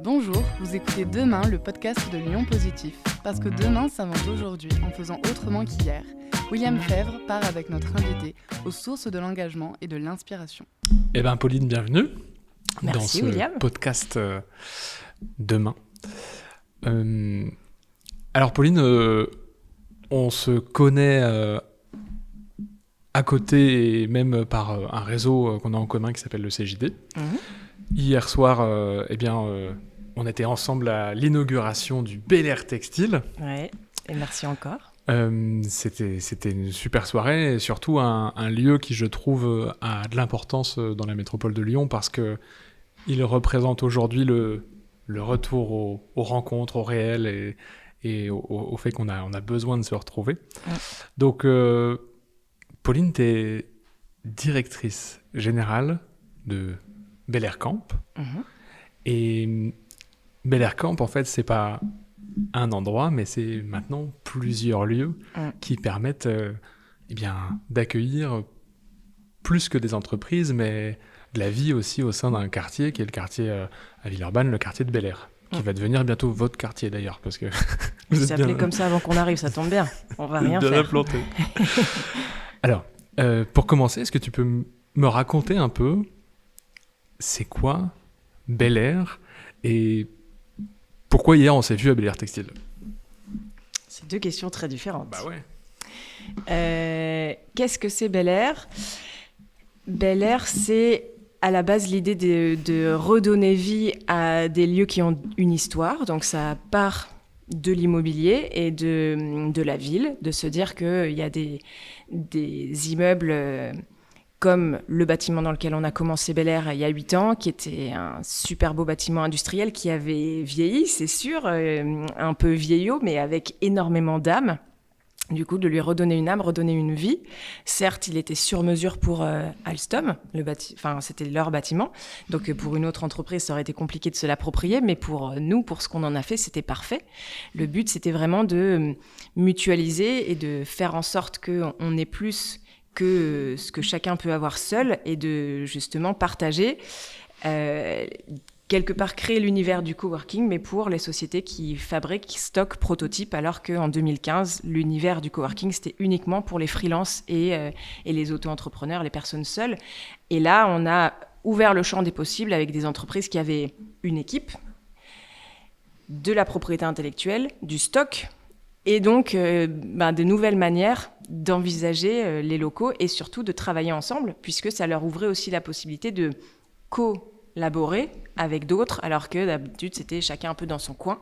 Bonjour, vous écoutez Demain, le podcast de Lyon Positif. Parce que demain s'invente aujourd'hui en faisant autrement qu'hier. William Fèvre part avec notre invité aux sources de l'engagement et de l'inspiration. Eh bien, Pauline, bienvenue Merci, dans ce William. podcast Demain. Alors, Pauline, on se connaît à côté et même par un réseau qu'on a en commun qui s'appelle le CJD. Hier soir, on était ensemble à l'inauguration du Bel Air Textile. Ouais, et merci encore. C'était une super soirée et surtout un lieu qui, je trouve, a de l'importance dans la métropole de Lyon parce qu'il représente aujourd'hui le retour aux rencontres, au réel et au fait qu'on a besoin de se retrouver. Ouais. Donc, Pauline, tu es directrice générale de Bel Air Camp. Et Bel Air Camp, en fait, c'est pas un endroit, mais c'est maintenant plusieurs lieux qui permettent d'accueillir plus que des entreprises, mais de la vie aussi au sein d'un quartier, qui est le quartier à Villeurbanne, le quartier de Bel Air, qui va devenir bientôt votre quartier d'ailleurs, parce que vous êtes appelé comme ça avant qu'on arrive, ça tombe bien, on va rien faire. Implanté. Alors, pour commencer, est-ce que tu peux me raconter un peu c'est quoi Bel Air et pourquoi hier on s'est vu à Bel Air Textile? C'est deux questions très différentes. Bah ouais. Qu'est-ce que c'est Bel Air? Bel Air, c'est à la base l'idée de redonner vie à des lieux qui ont une histoire. Donc ça part de l'immobilier et de la ville, de se dire qu'il y a des immeubles comme le bâtiment dans lequel on a commencé Bel Air il y a 8 ans, qui était un super beau bâtiment industriel qui avait vieilli, c'est sûr, un peu vieillot, mais avec énormément d'âme. Du coup, de lui redonner une âme, redonner une vie. Certes, il était sur mesure pour Alstom, c'était leur bâtiment. Donc, pour une autre entreprise, ça aurait été compliqué de se l'approprier, mais pour nous, pour ce qu'on en a fait, c'était parfait. Le but, c'était vraiment de mutualiser et de faire en sorte qu'on ait plus que ce que chacun peut avoir seul et de justement partager, quelque part créer l'univers du coworking, mais pour les sociétés qui fabriquent, qui stockent, prototypes, alors qu'en 2015, l'univers du coworking, c'était uniquement pour les freelances et les auto-entrepreneurs, les personnes seules. Et là, on a ouvert le champ des possibles avec des entreprises qui avaient une équipe, de la propriété intellectuelle, du stock, et donc des nouvelles manières d'envisager les locaux et surtout de travailler ensemble, puisque ça leur ouvrait aussi la possibilité de collaborer avec d'autres, alors que d'habitude, c'était chacun un peu dans son coin.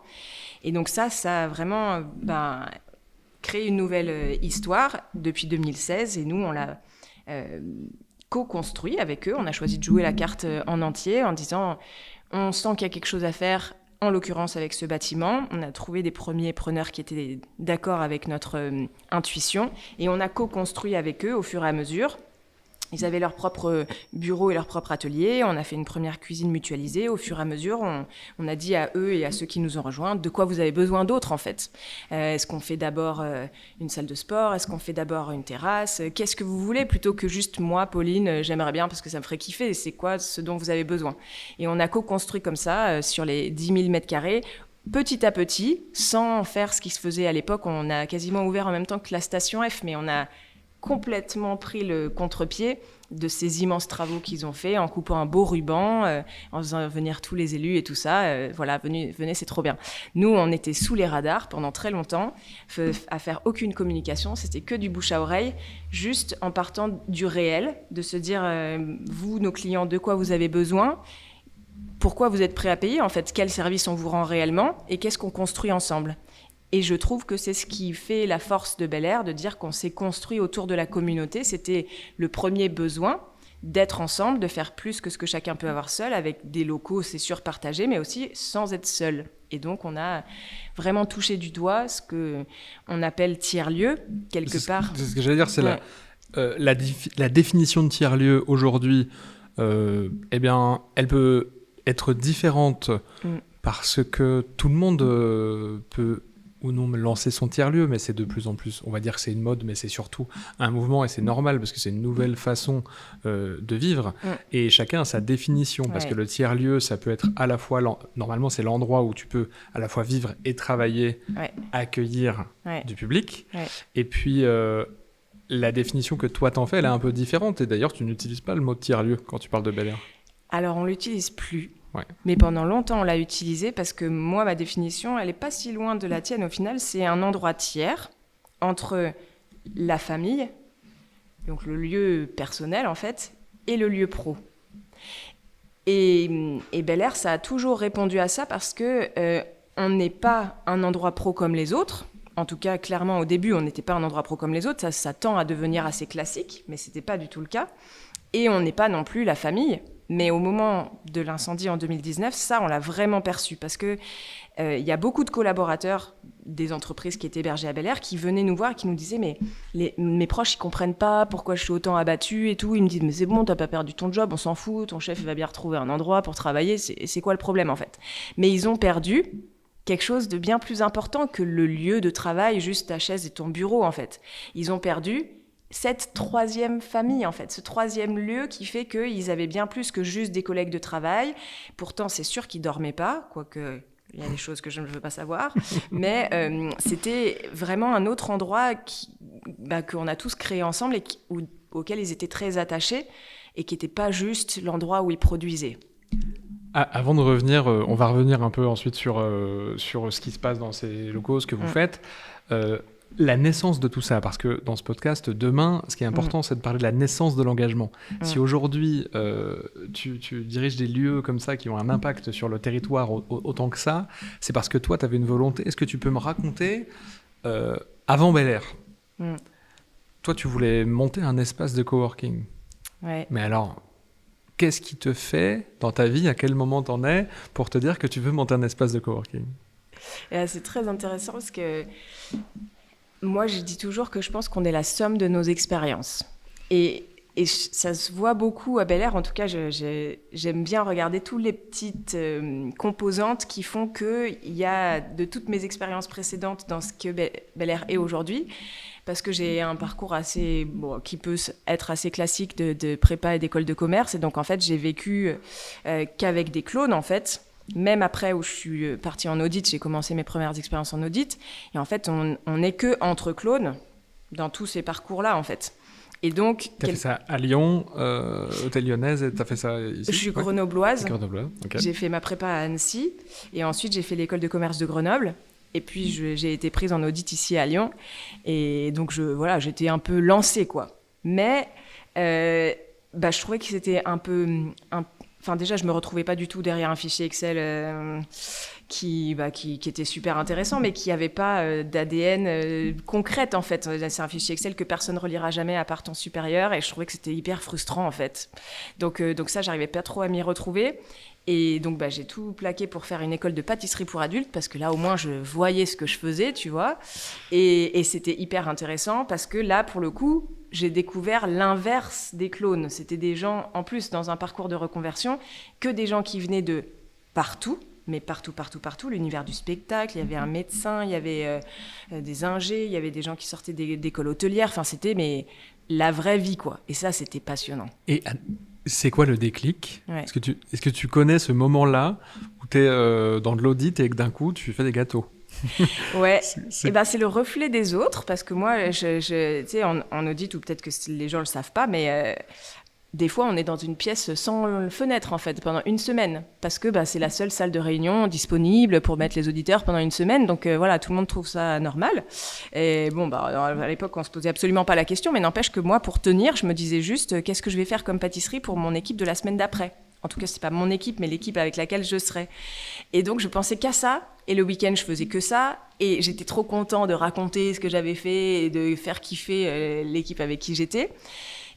Et donc ça a vraiment créé une nouvelle histoire depuis 2016, et nous, on l'a co-construit avec eux. On a choisi de jouer la carte en entier en disant on sent qu'il y a quelque chose à faire, en l'occurrence avec ce bâtiment. On a trouvé des premiers preneurs qui étaient d'accord avec notre intuition et on a co-construit avec eux au fur et à mesure. Ils avaient leur propre bureau et leur propre atelier. On a fait une première cuisine mutualisée. Au fur et à mesure, on a dit à eux et à ceux qui nous ont rejoints de quoi vous avez besoin d'autre en fait. Est-ce qu'on fait d'abord une salle de sport? Est-ce qu'on fait d'abord une terrasse? Qu'est-ce que vous voulez plutôt que juste moi, Pauline, j'aimerais bien parce que ça me ferait kiffer. C'est quoi ce dont vous avez besoin? Et on a co-construit comme ça sur les 10 000 mètres carrés. Petit à petit, sans faire ce qui se faisait à l'époque. On a quasiment ouvert en même temps que la station F, mais on a complètement pris le contre-pied de ces immenses travaux qu'ils ont fait en coupant un beau ruban, en faisant venir tous les élus et tout ça. Venez, c'est trop bien. Nous, on était sous les radars pendant très longtemps, à faire aucune communication. C'était que du bouche à oreille, juste en partant du réel, de se dire, vous, nos clients, de quoi vous avez besoin, pourquoi vous êtes prêts à payer, en fait, quel service on vous rend réellement et qu'est-ce qu'on construit ensemble. Et je trouve que c'est ce qui fait la force de Bel Air, de dire qu'on s'est construit autour de la communauté. C'était le premier besoin, d'être ensemble, de faire plus que ce que chacun peut avoir seul, avec des locaux, c'est sûr, partagés, mais aussi sans être seul. Et donc, on a vraiment touché du doigt ce qu'on appelle tiers-lieu, quelque part. C'est ce que j'allais dire, c'est la définition de tiers-lieu aujourd'hui, elle peut être différente parce que tout le monde peut ou non lancer son tiers-lieu, mais c'est de plus en plus, on va dire que c'est une mode, mais c'est surtout un mouvement, et c'est normal, parce que c'est une nouvelle façon de vivre, et chacun a sa définition, parce que le tiers-lieu, ça peut être à la fois, normalement c'est l'endroit où tu peux à la fois vivre et travailler, accueillir du public, et puis la définition que toi t'en fais, elle est un peu différente, et d'ailleurs tu n'utilises pas le mot tiers-lieu quand tu parles de Bel Air. Alors on l'utilise plus. Mais pendant longtemps, on l'a utilisé parce que moi, ma définition, elle n'est pas si loin de la tienne au final. C'est un endroit tiers entre la famille, donc le lieu personnel en fait, et le lieu pro. Et Bel Air, ça a toujours répondu à ça parce que on n'est pas un endroit pro comme les autres. En tout cas, clairement, au début, on n'était pas un endroit pro comme les autres. Ça tend à devenir assez classique, mais ce n'était pas du tout le cas. Et on n'est pas non plus la famille. Mais au moment de l'incendie en 2019, ça, on l'a vraiment perçu parce que y a beaucoup de collaborateurs des entreprises qui étaient hébergées à Bel Air qui venaient nous voir et qui nous disaient « mais mes proches, ils comprennent pas pourquoi je suis autant abattue et tout. Ils me disent « mais c'est bon, t'as pas perdu ton job, on s'en fout, ton chef il va bien retrouver un endroit pour travailler, c'est quoi le problème en fait ?» Mais ils ont perdu quelque chose de bien plus important que le lieu de travail, juste ta chaise et ton bureau en fait. Ils ont perdu cette troisième famille, en fait, ce troisième lieu qui fait qu'ils avaient bien plus que juste des collègues de travail. Pourtant, c'est sûr qu'ils ne dormaient pas, quoique il y a des choses que je ne veux pas savoir. Mais c'était vraiment un autre endroit qu'on a tous créé ensemble et auquel ils étaient très attachés et qui n'était pas juste l'endroit où ils produisaient. Avant de revenir, on va revenir un peu ensuite sur ce qui se passe dans ces locaux, ce que vous faites. La naissance de tout ça, parce que dans ce podcast, demain, ce qui est important, c'est de parler de la naissance de l'engagement. Si aujourd'hui, tu diriges des lieux comme ça qui ont un impact sur le territoire autant que ça, c'est parce que toi, tu avais une volonté. Est-ce que tu peux me raconter, avant Bel Air, toi, tu voulais monter un espace de coworking. Mais alors, qu'est-ce qui te fait dans ta vie, à quel moment t'en es, pour te dire que tu veux monter un espace de coworking ? C'est très intéressant parce que moi, je dis toujours que je pense qu'on est la somme de nos expériences. Et ça se voit beaucoup à Bel Air. En tout cas, j'aime bien regarder toutes les petites composantes qui font qu'il y a de toutes mes expériences précédentes dans ce que Bel Air est aujourd'hui. Parce que j'ai un parcours qui peut être assez classique de prépa et d'école de commerce. Et donc, en fait, j'ai vécu qu'avec des clones, en fait. Même après où je suis partie en audit, j'ai commencé mes premières expériences en audit. Et en fait, on n'est que entre clones dans tous ces parcours-là, en fait. Et donc, t'as fait ça à Lyon, Hôtel Lyonnaise, et t'as fait ça ici ? Je suis grenobloise. Grenobloise, okay. J'ai fait ma prépa à Annecy. Et ensuite, j'ai fait l'école de commerce de Grenoble. Et puis, j'ai été prise en audit ici à Lyon. Et donc, j'étais un peu lancée, quoi. Mais je trouvais que c'était un peu... Enfin, déjà, je ne me retrouvais pas du tout derrière un fichier Excel qui était super intéressant, mais qui n'avait pas d'ADN concrète, en fait. C'est un fichier Excel que personne ne relira jamais à part ton supérieur, et je trouvais que c'était hyper frustrant, en fait. Donc ça, j'arrivais pas trop à m'y retrouver. Et donc, j'ai tout plaqué pour faire une école de pâtisserie pour adultes, parce que là, au moins, je voyais ce que je faisais, tu vois. Et c'était hyper intéressant, parce que là, pour le coup, j'ai découvert l'inverse des clones. C'était des gens, en plus, dans un parcours de reconversion, que des gens qui venaient de partout, mais partout, l'univers du spectacle. Il y avait un médecin, il y avait des ingés, il y avait des gens qui sortaient d'écoles hôtelières. Enfin, c'était la vraie vie, quoi. Et ça, c'était passionnant. Et c'est quoi le déclic ? Est-ce que tu connais ce moment-là où tu es dans de l'audit et que d'un coup, tu fais des gâteaux ? Ouais, c'est le reflet des autres, parce que moi, tu sais, en audit, ou peut-être que les gens le savent pas, mais des fois, on est dans une pièce sans fenêtre, en fait, pendant une semaine, parce que c'est la seule salle de réunion disponible pour mettre les auditeurs pendant une semaine, donc voilà, tout le monde trouve ça normal. Et bon, à l'époque, on se posait absolument pas la question, mais n'empêche que moi, pour tenir, je me disais juste, qu'est-ce que je vais faire comme pâtisserie pour mon équipe de la semaine d'après ? En tout cas, c'est pas mon équipe, mais l'équipe avec laquelle je serai. Et donc, je pensais qu'à ça. Et le week-end, je faisais que ça. Et j'étais trop content de raconter ce que j'avais fait et de faire kiffer l'équipe avec qui j'étais.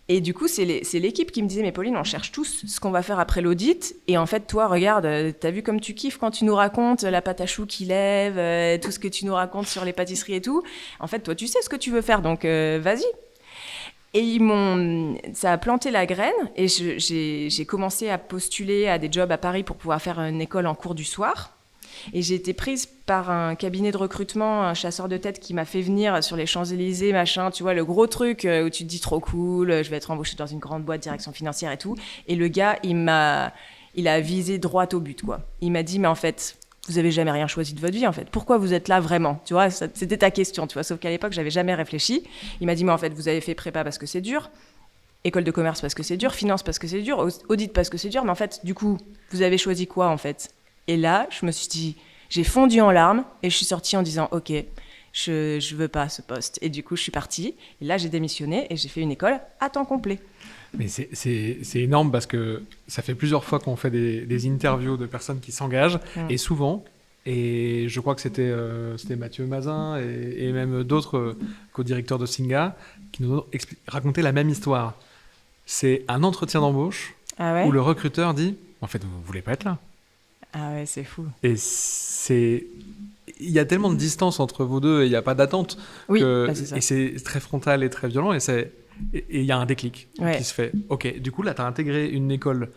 Et du coup, c'est l'équipe qui me disait « Mais Pauline, on cherche tous ce qu'on va faire après l'audit. Et en fait, toi, regarde, t'as vu comme tu kiffes quand tu nous racontes la pâte à choux qui lève, tout ce que tu nous racontes sur les pâtisseries et tout. En fait, toi, tu sais ce que tu veux faire, donc vas-y. » Et ça a planté la graine, et j'ai commencé à postuler à des jobs à Paris pour pouvoir faire une école en cours du soir. Et j'ai été prise par un cabinet de recrutement, un chasseur de tête qui m'a fait venir sur les Champs-Élysées, machin, tu vois, le gros truc où tu te dis trop cool, je vais être embauchée dans une grande boîte, direction financière et tout. Et le gars, il a visé droit au but, quoi. Il m'a dit, mais en fait, vous avez jamais rien choisi de votre vie, en fait. Pourquoi vous êtes là vraiment? Tu vois, c'était ta question, tu vois. Sauf qu'à l'époque, j'avais jamais réfléchi. Il m'a dit, mais en fait, vous avez fait prépa parce que c'est dur, école de commerce parce que c'est dur, finance parce que c'est dur, audit parce que c'est dur, mais en fait, du coup, vous avez choisi quoi, en fait? Et là, je me suis dit, j'ai fondu en larmes et je suis sortie en disant, ok, je veux pas ce poste. Et du coup, je suis partie. Et là, j'ai démissionné et j'ai fait une école à temps complet. Mais c'est énorme parce que ça fait plusieurs fois qu'on fait des interviews de personnes qui s'engagent et souvent, et je crois que c'était Mathieu Mazin et même d'autres co-directeurs de Singa qui nous ont raconté la même histoire. C'est un entretien d'embauche où le recruteur dit « En fait, vous ne voulez pas être là ». Ah ouais, c'est fou. Et il y a tellement de distance entre vous deux et il n'y a pas d'attente. Oui, c'est ça. Et c'est très frontal et très violent et il y a un déclic qui se fait. Ok, du coup, là, tu as intégré une école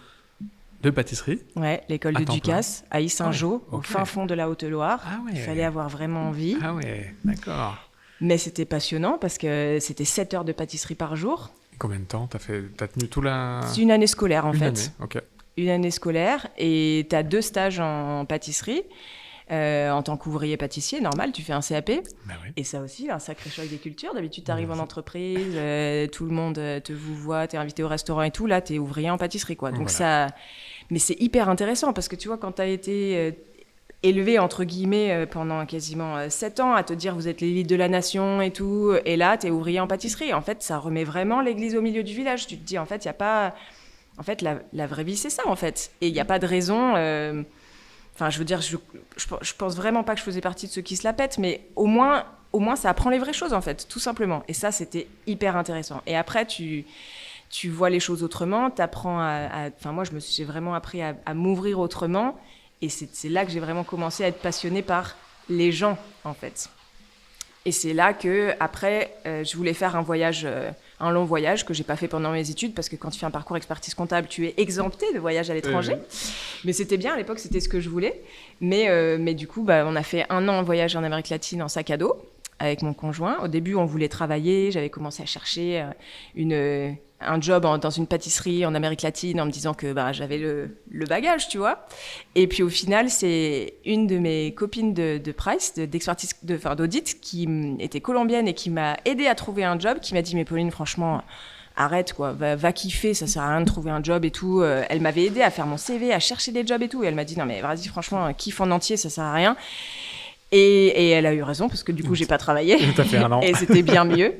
de pâtisserie. Ouais, l'école de Ducasse, à Yssingeaux, au fin fond de la Haute-Loire. Ah ouais. Il fallait avoir vraiment envie. Ah ouais, d'accord. Mais c'était passionnant parce que c'était 7 heures de pâtisserie par jour. Combien de temps t'as tenu tout la... C'est une année scolaire, en fait. Année, ok. Une année scolaire et tu as 2 stages en pâtisserie. En tant qu'ouvrier pâtissier, normal, tu fais un CAP. Bah oui. Et ça aussi, un sacré choc des cultures. D'habitude, tu arrives en entreprise, tout le monde te vous voit, tu es invité au restaurant et tout. Là, tu es ouvrier en pâtisserie, quoi. Donc ça... Mais c'est hyper intéressant parce que tu vois, quand tu as été élevé, entre guillemets, pendant quasiment 7 ans, à te dire vous êtes l'élite de la nation et tout, et là, tu es ouvrier en pâtisserie. En fait, ça remet vraiment l'église au milieu du village. Tu te dis, en fait, il n'y a pas... En fait, la vraie vie, c'est ça, en fait. Et il n'y a pas de raison... Enfin, je veux dire, je pense vraiment pas que je faisais partie de ceux qui se la pètent, mais au moins, ça apprend les vraies choses, en fait, tout simplement. Et ça, c'était hyper intéressant. Et après, tu vois les choses autrement, t'apprends Enfin, moi, j'ai vraiment appris à m'ouvrir autrement. Et c'est là que j'ai vraiment commencé à être passionnée par les gens, en fait. Et c'est là que après, je voulais faire un long voyage que j'ai pas fait pendant mes études parce que quand tu fais un parcours expertise comptable, tu es exempté de voyage à l'étranger. Mais c'était bien à l'époque, c'était ce que je voulais. Mais du coup, on a fait 1 an en voyage en Amérique latine en sac à dos avec mon conjoint. Au début, on voulait travailler. J'avais commencé à chercher un job dans une pâtisserie en Amérique latine en me disant que j'avais le bagage, tu vois. Et puis au final, c'est une de mes copines de Price, d'expertise, d'audit, qui était colombienne et qui m'a aidée à trouver un job, qui m'a dit « Mais Pauline, franchement, arrête, quoi, va kiffer, ça sert à rien de trouver un job et tout. » Elle m'avait aidée à faire mon CV, à chercher des jobs et tout. Et elle m'a dit « Non mais vas-y, franchement, kiffe en entier, ça sert à rien. » Et elle a eu raison parce que du coup, j'ai pas travaillé. T'as fait 1 an. Et c'était bien mieux.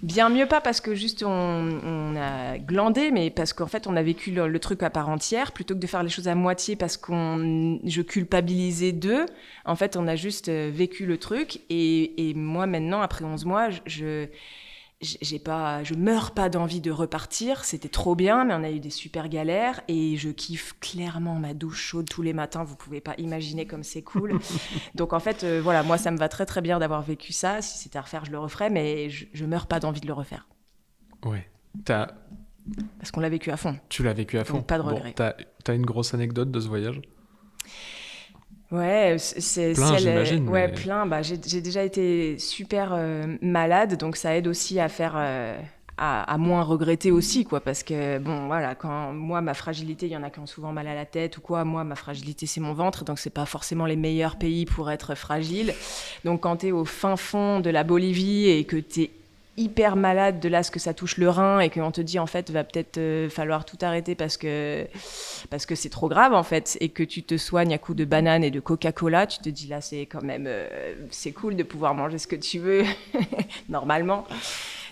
Bien mieux, pas parce que juste on a glandé, mais parce qu'en fait, on a vécu le truc à part entière. Plutôt que de faire les choses à moitié parce je culpabilisais d'eux, en fait, on a juste vécu le truc. Et moi, maintenant, après 11 mois, je meurs pas d'envie de repartir. C'était trop bien, mais on a eu des super galères. Et je kiffe clairement ma douche chaude tous les matins. Vous pouvez pas imaginer comme c'est cool. Donc en fait, voilà, moi, ça me va très très bien d'avoir vécu ça. Si c'était à refaire, je le referais, mais je meurs pas d'envie de le refaire. Ouais. Parce qu'on l'a vécu à fond. Tu l'as vécu à fond. Donc pas de regret. Bon, t'as une grosse anecdote de ce voyage? Ouais, c'est plein, j'imagine. Ouais, mais... plein. J'ai déjà été super malade, donc ça aide aussi à faire à moins regretter aussi, quoi. Parce que bon, voilà, quand moi ma fragilité, il y en a qui ont souvent mal à la tête ou quoi. Moi, ma fragilité, c'est mon ventre, donc c'est pas forcément les meilleurs pays pour être fragile. Donc quand t'es au fin fond de la Bolivie et que t'es hyper malade de là ce que ça touche le rein et qu'on te dit en fait va peut-être falloir tout arrêter parce que c'est trop grave en fait et que tu te soignes à coups de banane et de Coca-Cola, tu te dis là c'est quand même c'est cool de pouvoir manger ce que tu veux normalement.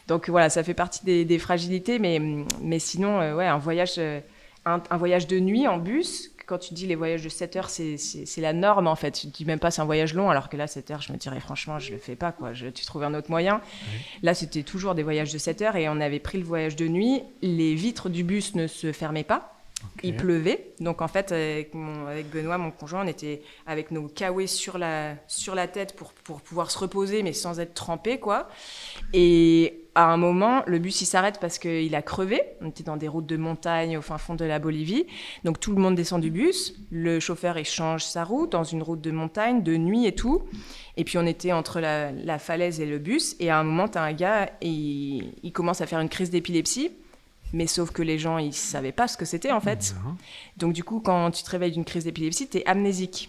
Donc voilà, ça fait partie des fragilités, mais sinon ouais, un voyage de nuit en bus. Quand tu dis les voyages de 7 heures, c'est la norme, en fait. Tu ne dis même pas c'est un voyage long, alors que là, 7 heures, je me dirais, franchement, je ne le fais pas, quoi. Tu trouves un autre moyen. Oui. Là, c'était toujours des voyages de 7 heures et on avait pris le voyage de nuit. Les vitres du bus ne se fermaient pas. Il pleuvait, donc en fait avec Benoît, mon conjoint, on était avec nos kawés sur la tête pour pouvoir se reposer, mais sans être trempé, quoi. Et à un moment, le bus il s'arrête parce qu'il a crevé. On était dans des routes de montagne au fin fond de la Bolivie, donc tout le monde descend du bus. Le chauffeur il change sa route dans une route de montagne, de nuit et tout. Et puis on était entre la falaise et le bus, et à un moment t'as un gars et il commence à faire une crise d'épilepsie. Mais sauf que les gens, ils ne savaient pas ce que c'était, en fait. Donc, du coup, quand tu te réveilles d'une crise d'épilepsie, tu es amnésique.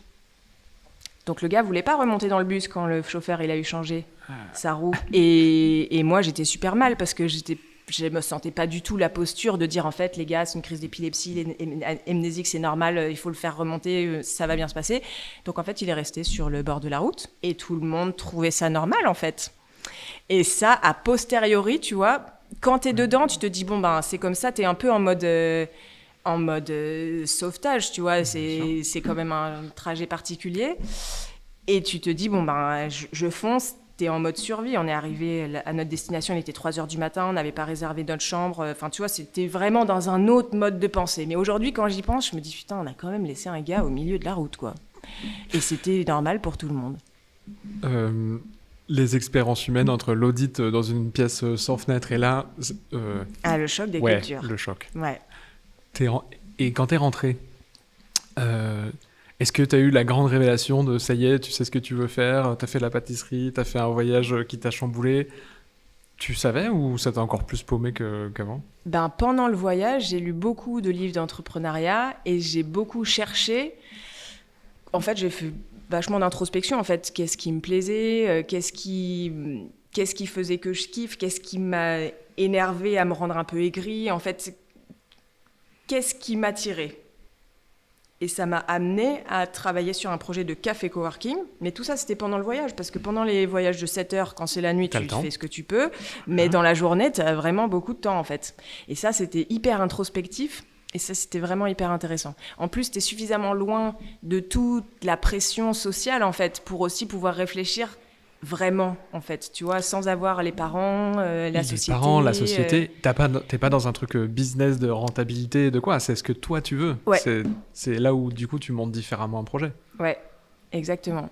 Donc, le gars ne voulait pas remonter dans le bus quand le chauffeur, il a eu changé sa roue. Et moi, j'étais super mal parce que je ne me sentais pas du tout la posture de dire, en fait, les gars, c'est une crise d'épilepsie, amnésique, c'est normal, il faut le faire remonter, ça va bien se passer. Donc, en fait, il est resté sur le bord de la route et tout le monde trouvait ça normal, en fait. Et ça, a posteriori, tu vois... Quand t'es dedans, tu te dis, bon, ben, c'est comme ça, t'es un peu en mode sauvetage, tu vois, c'est quand même un trajet particulier. Et tu te dis, bon, ben, je fonce, t'es en mode survie. On est arrivé à notre destination, il était 3h du matin, on n'avait pas réservé notre chambre. Enfin, tu vois, c'était vraiment dans un autre mode de pensée. Mais aujourd'hui, quand j'y pense, je me dis, putain, on a quand même laissé un gars au milieu de la route, quoi. Et c'était normal pour tout le monde. Les expériences humaines entre l'audit dans une pièce sans fenêtre et là... le choc des cultures. Le choc. Ouais. Et quand t'es rentré, est-ce que t'as eu la grande révélation de ça y est, tu sais ce que tu veux faire, t'as fait la pâtisserie, t'as fait un voyage qui t'a chamboulé? Tu savais ou ça t'a encore plus paumé qu'avant? Ben, pendant le voyage, j'ai lu beaucoup de livres d'entrepreneuriat et j'ai beaucoup cherché. En fait, j'ai fait vachement d'introspection, en fait. Qu'est-ce qui me plaisait, qu'est-ce qui faisait que je kiffe, qu'est-ce qui m'a énervé à me rendre un peu aigrie, en fait, qu'est-ce qui m'attirait. Et ça m'a amené à travailler sur un projet de café coworking, mais tout ça c'était pendant le voyage, parce que pendant les voyages de 7 heures, quand c'est la nuit, tu fais ce que tu peux, mais dans la journée, tu as vraiment beaucoup de temps, en fait. Et ça, c'était hyper introspectif. Et ça, c'était vraiment hyper intéressant. En plus, tu es suffisamment loin de toute la pression sociale, en fait, pour aussi pouvoir réfléchir vraiment, en fait, tu vois, sans avoir les parents, la société. Les parents, la société, t'es pas dans un truc business de rentabilité, de quoi? C'est ce que toi, tu veux. Ouais. C'est là où, du coup, tu montes différemment un projet. Ouais, exactement.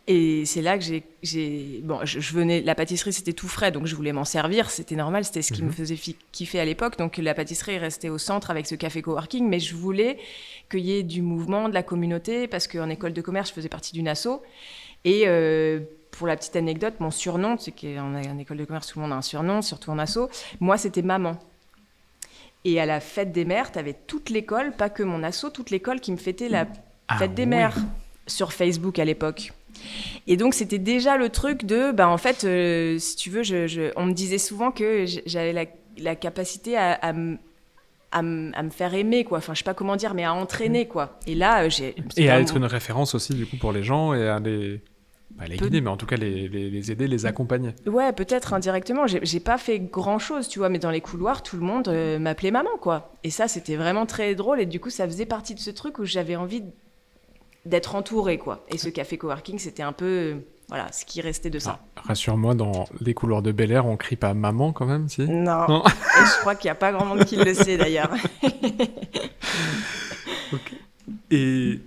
Et c'est là que je venais, la pâtisserie c'était tout frais, donc je voulais m'en servir, c'était normal, c'était ce qui me faisait kiffer à l'époque, donc la pâtisserie restait au centre avec ce café coworking, mais je voulais qu'il y ait du mouvement, de la communauté, parce qu'en école de commerce je faisais partie d'une asso, et pour la petite anecdote, mon surnom, c'est qu'en école de commerce tout le monde a un surnom, surtout en asso, moi c'était maman. Et à la fête des mères, t'avais toute l'école, pas que mon asso, toute l'école qui me fêtait la fête des mères sur Facebook à l'époque. Et donc, c'était déjà le truc de... en fait, si tu veux, on me disait souvent que j'avais la capacité à me faire aimer, quoi. Enfin, je sais pas comment dire, mais à entraîner, quoi. Et là, Et à être une référence aussi, du coup, pour les gens et à les guider, mais en tout cas, les aider, les accompagner. Ouais, peut-être indirectement. J'ai pas fait grand-chose, tu vois, mais dans les couloirs, tout le monde m'appelait maman, quoi. Et ça, c'était vraiment très drôle. Et du coup, ça faisait partie de ce truc où j'avais envie d'être entourée, quoi. Et ce café coworking, c'était un peu ce qui restait de ça. Rassure-moi, dans les couloirs de Bel Air, on crie pas maman quand même, si? Non. Et je crois qu'il n'y a pas grand monde qui le sait d'ailleurs. Ok. Et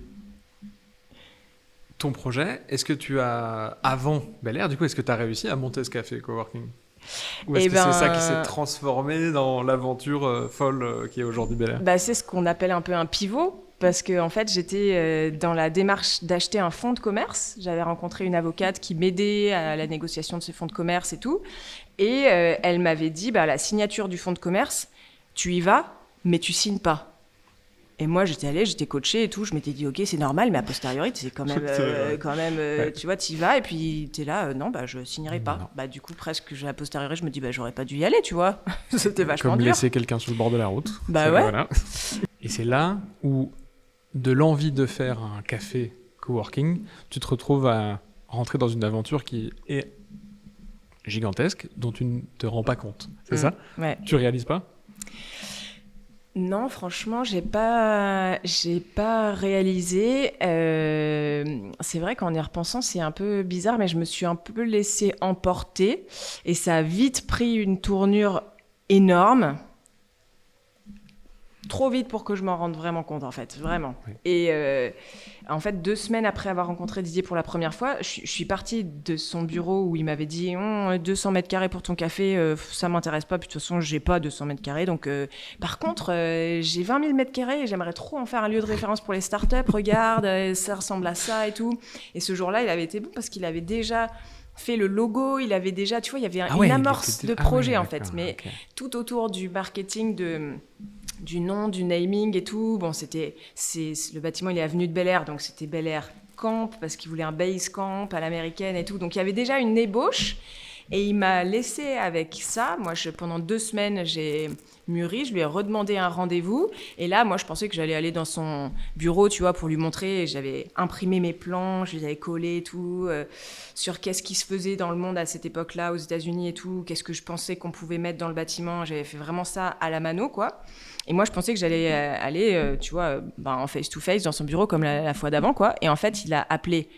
ton projet, est-ce que tu as, avant Bel Air, du coup, est-ce que tu as réussi à monter ce café coworking? Ou est-ce que c'est ça qui s'est transformé dans l'aventure folle qui est aujourd'hui Bel Air? C'est ce qu'on appelle un peu un pivot. Parce que en fait, j'étais dans la démarche d'acheter un fonds de commerce. J'avais rencontré une avocate qui m'aidait à la négociation de ce fonds de commerce et tout. Et elle m'avait dit, la signature du fonds de commerce, tu y vas, mais tu signes pas. Et moi, j'étais allée, j'étais coachée et tout. Je m'étais dit, ok, c'est normal, mais a posteriori, c'est quand même, ouais. Tu vois, tu y vas et puis tu es là, non, je signerai pas. Du coup, presque, a posteriori, je me dis, j'aurais pas dû y aller, tu vois. C'était vachement comme dur. Laisser quelqu'un sur le bord de la route. Ouais. Voilà. Et c'est là où, de l'envie de faire un café coworking, tu te retrouves à rentrer dans une aventure qui est gigantesque, dont tu ne te rends pas compte. C'est ça? Ouais. Tu réalises pas? Non, franchement, j'ai pas réalisé. C'est vrai qu'en y repensant, c'est un peu bizarre, mais je me suis un peu laissée emporter et ça a vite pris une tournure énorme. trop vite pour que je m'en rende vraiment compte, en fait, vraiment. Oui. Et en fait, 2 semaines après avoir rencontré Didier pour la première fois, je suis partie de son bureau où il m'avait dit 200 mètres carrés pour ton café, ça m'intéresse pas, puis de toute façon, j'ai pas 200 mètres carrés. Donc, par contre, j'ai 20 000 mètres carrés et j'aimerais trop en faire un lieu de référence pour les startups. Regarde, ça ressemble à ça et tout. Et ce jour-là, il avait été bon parce qu'il avait déjà fait le logo, il avait déjà, tu vois, il y avait une amorce de projet en fait, mais tout autour du marketing, du nom, du naming et tout. Bon, le bâtiment, il est avenue de Bel Air, donc c'était Bel Air Camp parce qu'il voulait un base camp à l'américaine et tout. Donc il y avait déjà une ébauche et il m'a laissé avec ça. Moi, pendant 2 semaines, j'ai mûri, je lui ai redemandé un rendez-vous et là, moi, je pensais que j'allais aller dans son bureau, tu vois, pour lui montrer. J'avais imprimé mes plans, je les avais collés et tout, sur qu'est-ce qui se faisait dans le monde à cette époque-là, aux États-Unis et tout, qu'est-ce que je pensais qu'on pouvait mettre dans le bâtiment. J'avais fait vraiment ça à la mano, quoi. Et moi, je pensais que j'allais aller, tu vois, en face-to-face dans son bureau comme la fois d'avant, quoi. Et en fait, il a appelé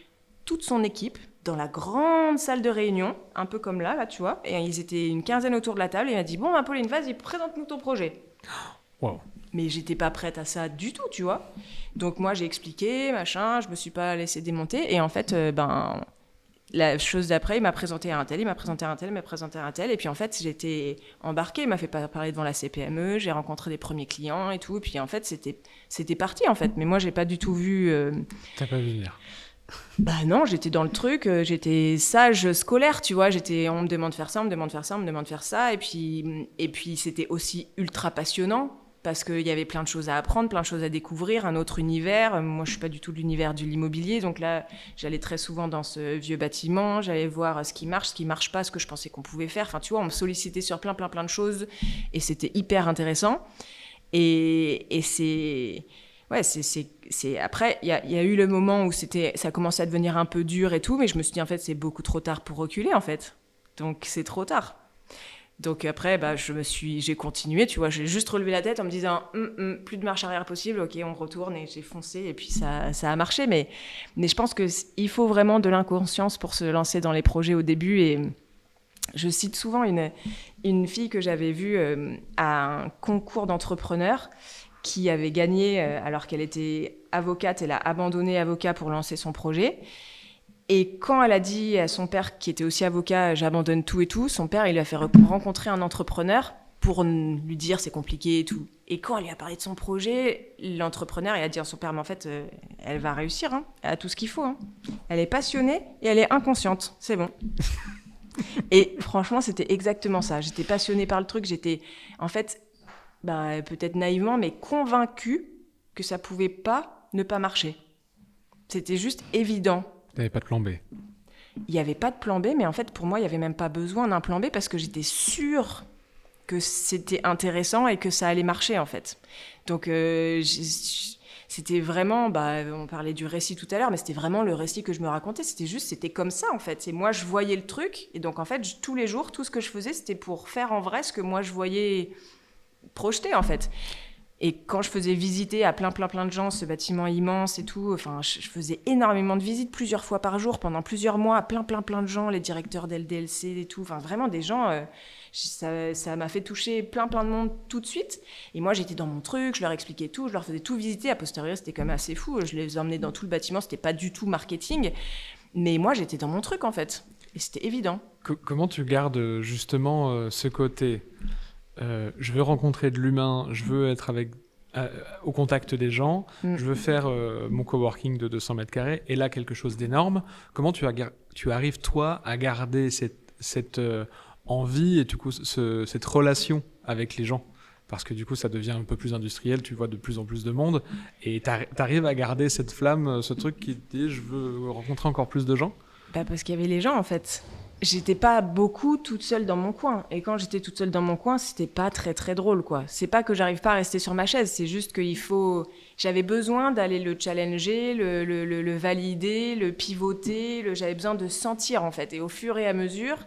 toute son équipe dans la grande salle de réunion, un peu comme là, tu vois. Et ils étaient une quinzaine autour de la table. Et il m'a dit, bon, Pauline, vas-y, présente-nous ton projet. Wow. Mais j'étais pas prête à ça du tout, tu vois. Donc moi, j'ai expliqué, machin, je me suis pas laissée démonter. Et en fait, la chose d'après, il m'a présenté à un tel, il m'a présenté à un tel, il m'a présenté à un tel. Et puis en fait, j'étais embarquée, il m'a fait parler devant la CPME, j'ai rencontré des premiers clients et tout. Et puis en fait, c'était parti en fait. Mais moi, j'ai pas du tout vu... T'as pas vu venir. Bah non, j'étais dans le truc, j'étais sage scolaire, tu vois. On me demande de faire ça, on me demande de faire ça, on me demande de faire ça. Et puis c'était aussi ultra passionnant. Parce qu'il y avait plein de choses à apprendre, plein de choses à découvrir, un autre univers. Moi, je ne suis pas du tout de l'univers de l'immobilier. Donc là, j'allais très souvent dans ce vieux bâtiment. J'allais voir ce qui marche pas, ce que je pensais qu'on pouvait faire. Enfin, tu vois, on me sollicitait sur plein de choses. Et c'était hyper intéressant. Et c'est... Ouais, c'est... Après, il y a eu le moment où ça commençait à devenir un peu dur et tout. Mais je me suis dit, en fait, c'est beaucoup trop tard pour reculer, en fait. Donc, c'est trop tard. Donc après, j'ai continué, tu vois, j'ai juste relevé la tête en me disant plus de marche arrière possible, ok, on retourne, et j'ai foncé et puis ça a marché. Mais je pense qu'il faut vraiment de l'inconscience pour se lancer dans les projets au début. Et je cite souvent une fille que j'avais vue à un concours d'entrepreneurs qui avait gagné alors qu'elle était avocate. Elle a abandonné avocat pour lancer son projet. Et quand elle a dit à son père, qui était aussi avocat, j'abandonne tout et tout, son père, il lui a fait rencontrer un entrepreneur pour lui dire c'est compliqué et tout. Et quand elle lui a parlé de son projet, l'entrepreneur, il a dit à son père, mais en fait, elle va réussir, hein, elle a tout ce qu'il faut. Hein. Elle est passionnée et elle est inconsciente, c'est bon. Et franchement, c'était exactement ça. J'étais passionnée par le truc, j'étais, en fait, peut-être naïvement, mais convaincue que ça pouvait pas ne pas marcher. C'était juste évident. Il n'y avait pas de plan B. Il n'y avait pas de plan B, mais en fait, pour moi, il n'y avait même pas besoin d'un plan B parce que j'étais sûre que c'était intéressant et que ça allait marcher, en fait. Donc, c'était vraiment... on parlait du récit tout à l'heure, mais c'était vraiment le récit que je me racontais. C'était comme ça, en fait. Et moi, je voyais le truc. Et donc, en fait, tous les jours, tout ce que je faisais, c'était pour faire en vrai ce que moi, je voyais projeter, en fait. Et quand je faisais visiter à plein de gens ce bâtiment immense et tout, enfin, je faisais énormément de visites plusieurs fois par jour pendant plusieurs mois à plein de gens, les directeurs d'LDLC et tout, enfin vraiment des gens, ça m'a fait toucher plein de monde tout de suite. Et moi j'étais dans mon truc, je leur expliquais tout, je leur faisais tout visiter. A posteriori c'était quand même assez fou, je les emmenais dans tout le bâtiment, c'était pas du tout marketing, mais moi j'étais dans mon truc en fait, et c'était évident. Comment tu gardes justement ce côté je veux rencontrer de l'humain, je veux être au contact des gens, je veux faire mon coworking de 200 mètres carrés, et là quelque chose d'énorme. Comment tu arrives toi à garder cette envie et du coup cette relation avec les gens? Parce que du coup ça devient un peu plus industriel, tu vois de plus en plus de monde, et t'arrives à garder cette flamme, ce truc qui te dit je veux rencontrer encore plus de gens? Parce qu'il y avait les gens en fait. J'étais pas beaucoup toute seule dans mon coin. Et quand j'étais toute seule dans mon coin, c'était pas très drôle, quoi. C'est pas que j'arrive pas à rester sur ma chaise, c'est juste j'avais besoin d'aller le challenger, le valider, le pivoter, j'avais besoin de sentir, en fait. Et au fur et à mesure,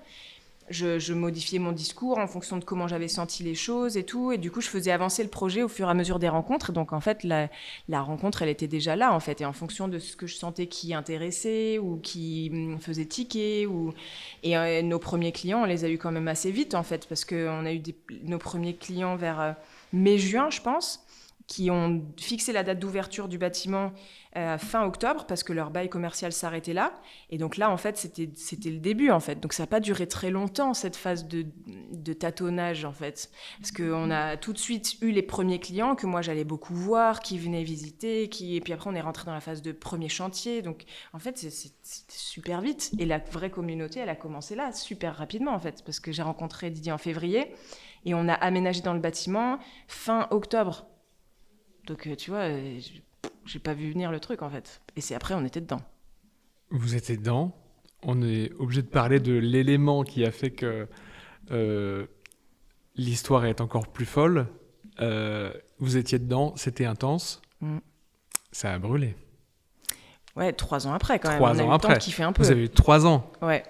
je modifiais mon discours en fonction de comment j'avais senti les choses et tout. Et du coup, je faisais avancer le projet au fur et à mesure des rencontres. Donc, en fait, la rencontre, elle était déjà là, en fait. Et en fonction de ce que je sentais qui intéressait ou qui me faisait tiquer. Et nos premiers clients, on les a eu quand même assez vite, en fait. Parce qu'on a eu nos premiers clients vers mai-juin, je pense. qui ont fixé la date d'ouverture du bâtiment fin octobre parce que leur bail commercial s'arrêtait là. Et donc là, en fait, c'était le début, en fait. Donc ça n'a pas duré très longtemps, cette phase de tâtonnage, en fait. Parce qu'on a tout de suite eu les premiers clients que moi, j'allais beaucoup voir, qui venaient visiter, et puis après, on est rentré dans la phase de premier chantier. Donc, en fait, c'était super vite. Et la vraie communauté, elle a commencé là, super rapidement, en fait. Parce que j'ai rencontré Didier en février et on a aménagé dans le bâtiment fin octobre. Donc, tu vois, j'ai pas vu venir le truc, en fait. Et c'est après, on était dedans. Vous étiez dedans. On est obligé de parler de l'élément qui a fait que l'histoire est encore plus folle. Vous étiez dedans, c'était intense. Ça a brûlé. Ouais, 3 ans après, quand même. 3 on a ans eu le après. temps de kiffer un peu. Vous avez eu 3 ans. Ouais.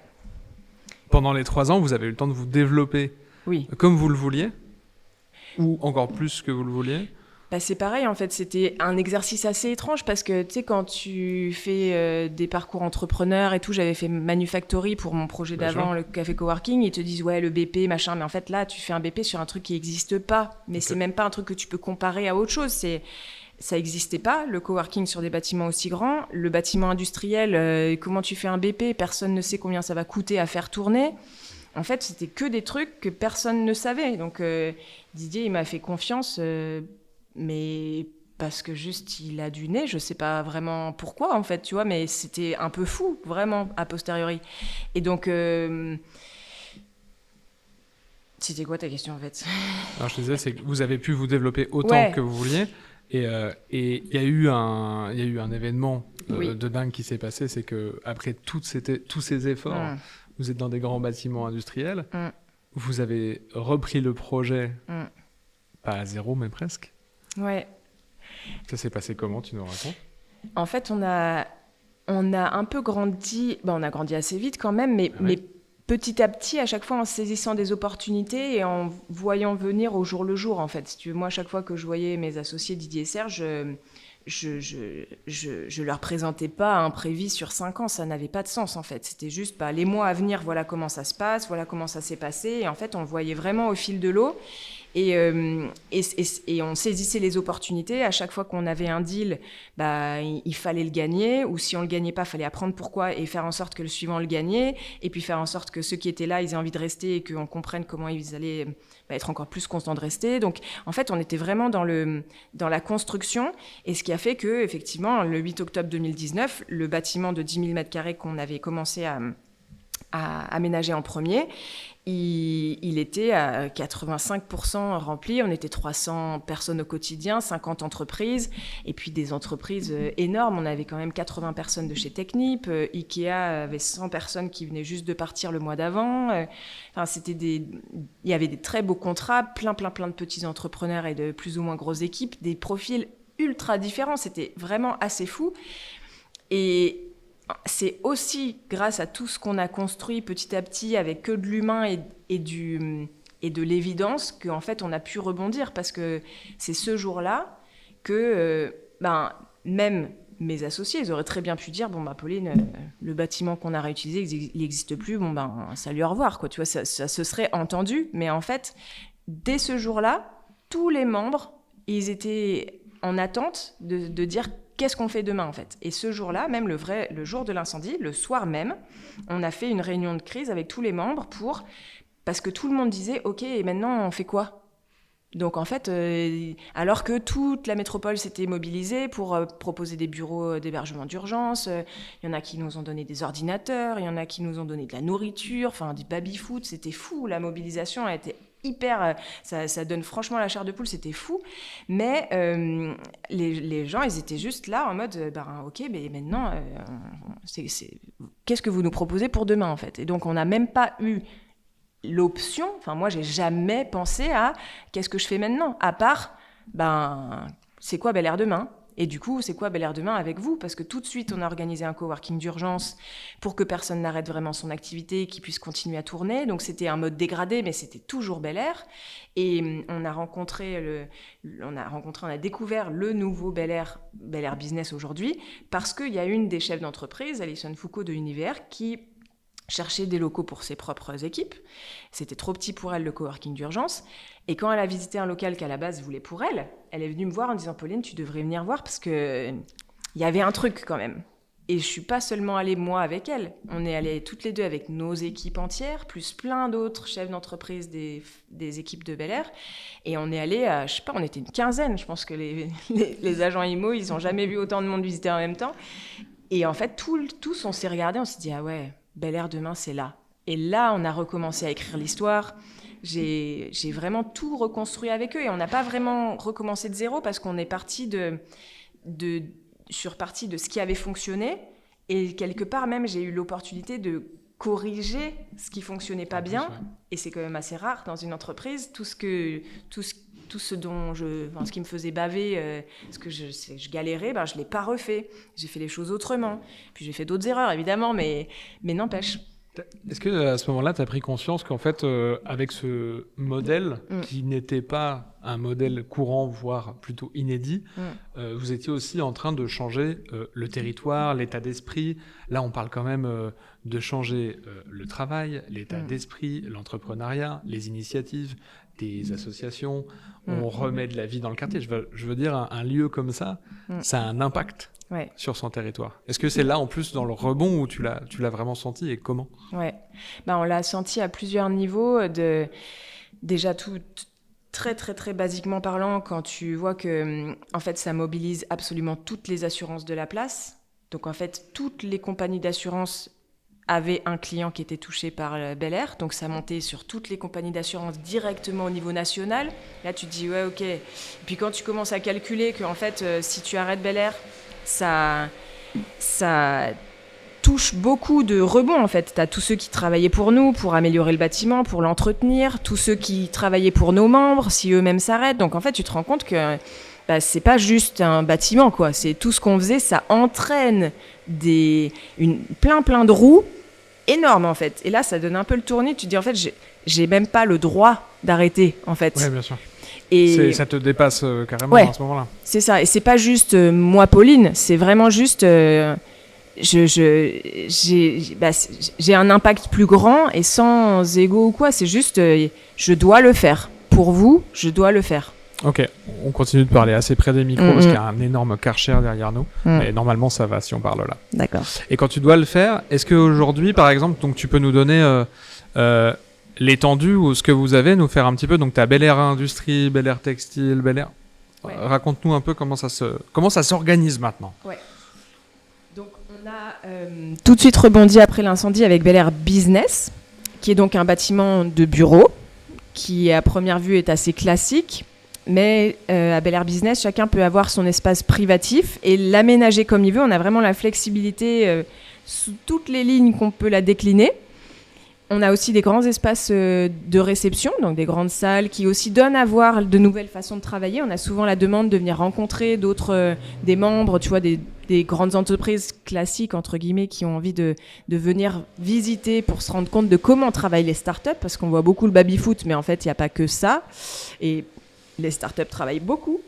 Pendant les 3 ans, vous avez eu le temps de vous développer comme vous le vouliez, ou encore plus que vous le vouliez. Bah, c'est pareil, en fait, c'était un exercice assez étrange parce que, tu sais, quand tu fais des parcours entrepreneurs et tout, j'avais fait Manufactory pour mon projet d'avant, le café coworking, ils te disent, ouais, le BP, machin, mais en fait, là, tu fais un BP sur un truc qui n'existe pas, mais c'est même pas un truc que tu peux comparer à autre chose, ça n'existait pas, le coworking sur des bâtiments aussi grands, le bâtiment industriel, comment tu fais un BP, personne ne sait combien ça va coûter à faire tourner. En fait, c'était que des trucs que personne ne savait, donc Didier, il m'a fait confiance... mais parce que juste il a du nez, je sais pas vraiment pourquoi en fait, tu vois, mais c'était un peu fou, vraiment, a posteriori. Et donc, c'était quoi ta question en fait ? Alors je te disais, c'est que vous avez pu vous développer autant que vous vouliez, et il y a eu un événement de dingue qui s'est passé, c'est que après tous ces efforts, vous êtes dans des grands bâtiments industriels, vous avez repris le projet, pas à zéro mais presque. Ouais. Ça s'est passé comment, tu nous racontes ? En fait, on a un peu grandi, on a grandi assez vite quand même, mais petit à petit, à chaque fois en saisissant des opportunités et en voyant venir au jour le jour, en fait. Si tu veux, moi, à chaque fois que je voyais mes associés Didier et Serge, je leur présentais pas un prévis sur 5 ans, ça n'avait pas de sens, en fait. C'était juste, les mois à venir, voilà comment ça se passe, voilà comment ça s'est passé, et en fait, on le voyait vraiment au fil de l'eau. Et on saisissait les opportunités. À chaque fois qu'on avait un deal, il fallait le gagner. Ou si on ne le gagnait pas, il fallait apprendre pourquoi et faire en sorte que le suivant le gagnait. Et puis faire en sorte que ceux qui étaient là, ils aient envie de rester et qu'on comprenne comment ils allaient être encore plus contents de rester. Donc, en fait, on était vraiment dans la construction. Et ce qui a fait que, effectivement, le 8 octobre 2019, le bâtiment de 10 000 m² qu'on avait commencé à aménager en premier, il était à 85% rempli. On était 300 personnes au quotidien, 50 entreprises, et puis des entreprises énormes. On avait quand même 80 personnes de chez Technip. Ikea avait 100 personnes qui venaient juste de partir le mois d'avant. Il y avait des très beaux contrats, plein de petits entrepreneurs et de plus ou moins grosses équipes, des profils ultra différents. C'était vraiment assez fou. Et c'est aussi grâce à tout ce qu'on a construit petit à petit avec que de l'humain et de l'évidence qu'en fait on a pu rebondir, parce que c'est ce jour-là que même mes associés, ils auraient très bien pu dire Pauline, le bâtiment qu'on a réutilisé, il n'existe plus, salut, au revoir, quoi. Tu vois, ça se serait entendu, mais en fait dès ce jour-là, tous les membres, ils étaient en attente de dire qu'est-ce qu'on fait demain, en fait. Et ce jour-là, même le jour de l'incendie, le soir même, on a fait une réunion de crise avec tous les membres parce que tout le monde disait, OK, et maintenant, on fait quoi ? Donc, en fait, alors que toute la métropole s'était mobilisée pour proposer des bureaux d'hébergement d'urgence, il y en a qui nous ont donné des ordinateurs, il y en a qui nous ont donné de la nourriture, du baby-foot, c'était fou, la mobilisation a été hyper, ça donne franchement la chair de poule, c'était fou, mais les gens, ils étaient juste là en mode, OK, mais maintenant, qu'est-ce que vous nous proposez pour demain, en fait ? Et donc, on n'a même pas eu l'option, moi, j'ai jamais pensé à qu'est-ce que je fais maintenant, à part, c'est quoi Bel Air demain ? Et du coup, c'est quoi Bel Air demain avec vous ? Parce que tout de suite, on a organisé un coworking d'urgence pour que personne n'arrête vraiment son activité, qu'il puisse continuer à tourner. Donc, c'était un mode dégradé, mais c'était toujours Bel Air. Et on a découvert le nouveau Bel Air Business aujourd'hui, parce qu'il y a une des chefs d'entreprise, Alison Foucault de Univers, qui chercher des locaux pour ses propres équipes. C'était trop petit pour elle, le coworking d'urgence. Et quand elle a visité un local qu'à la base voulait pour elle, elle est venue me voir en disant « Pauline, tu devrais venir voir parce qu'il y avait un truc quand même ». Et je ne suis pas seulement allée, moi, avec elle. On est allées toutes les deux avec nos équipes entières, plus plein d'autres chefs d'entreprise des équipes de Bel Air. Et on est allés, je ne sais pas, on était une quinzaine. Je pense que les agents IMO, ils n'ont jamais vu autant de monde visiter en même temps. Et en fait, tous, on s'est regardés, on s'est dit « Ah ouais, Bel Air demain, c'est là ». Et là, on a recommencé à écrire l'histoire. J'ai vraiment tout reconstruit avec eux. Et on n'a pas vraiment recommencé de zéro parce qu'on est parti sur partie de ce qui avait fonctionné, et quelque part même j'ai eu l'opportunité de corriger ce qui fonctionnait pas bien, et c'est quand même assez rare dans une entreprise. Tout ce qui me faisait baver, ce que je galérais, je l'ai pas refait, j'ai fait les choses autrement, puis j'ai fait d'autres erreurs évidemment, mais n'empêche. Est-ce que à ce moment-là, tu as pris conscience qu'en fait, avec ce modèle, qui n'était pas un modèle courant, voire plutôt inédit, vous étiez aussi en train de changer le territoire, l'état d'esprit. Là, on parle quand même de changer le travail, l'état d'esprit, l'entrepreneuriat, les initiatives, des associations. On remet de la vie dans le quartier. Je veux dire, un lieu comme ça, ça a un impact. Ouais. Sur son territoire. Est-ce que c'est là, en plus, dans le rebond, où tu l'as vraiment senti, et comment ? Ouais. On l'a senti à plusieurs niveaux. Déjà, tout très, très, très basiquement parlant, quand tu vois que, en fait, ça mobilise absolument toutes les assurances de la place. Donc, en fait, toutes les compagnies d'assurance avaient un client qui était touché par Bel Air. Donc, ça montait sur toutes les compagnies d'assurance directement au niveau national. Là, tu te dis, ouais, OK. Et puis, quand tu commences à calculer qu'en fait, si tu arrêtes Bel Air, ça touche beaucoup de rebonds en fait. Tu as tous ceux qui travaillaient pour nous, pour améliorer le bâtiment, pour l'entretenir, tous ceux qui travaillaient pour nos membres, si eux-mêmes s'arrêtent. Donc en fait, tu te rends compte que c'est pas juste un bâtiment, quoi. C'est tout ce qu'on faisait, ça entraîne plein de roues énormes en fait. Et là, ça donne un peu le tournis. Tu te dis en fait, j'ai même pas le droit d'arrêter en fait. Oui, bien sûr. Et ça te dépasse carrément à ce moment-là. C'est ça. Et c'est pas juste moi, Pauline. C'est vraiment juste j'ai un impact plus grand et sans ego ou quoi. C'est juste je dois le faire. Pour vous, je dois le faire. Ok, on continue de parler assez près des micros parce qu'il y a un énorme Karcher derrière nous. Mais normalement, ça va si on parle là. D'accord. Et quand tu dois le faire, est-ce qu'aujourd'hui, par exemple, donc, tu peux nous donner l'étendue ou ce que vous avez, nous faire un petit peu. Donc, tu as Bel Air Industrie, Bel Air Textile, Bel Air. Ouais. Raconte-nous un peu comment ça s'organise maintenant. Ouais. Donc, on a tout de suite rebondi après l'incendie avec Bel Air Business, qui est donc un bâtiment de bureau qui, à première vue, est assez classique. Mais à Bel Air Business, chacun peut avoir son espace privatif et l'aménager comme il veut. On a vraiment la flexibilité sous toutes les lignes qu'on peut la décliner. On a aussi des grands espaces de réception, donc des grandes salles qui aussi donnent à voir de nouvelles façons de travailler. On a souvent la demande de venir rencontrer des membres, tu vois, des grandes entreprises classiques, entre guillemets, qui ont envie de venir visiter pour se rendre compte de comment travaillent les startups, parce qu'on voit beaucoup le baby-foot, mais en fait, il n'y a pas que ça. Et les startups travaillent beaucoup.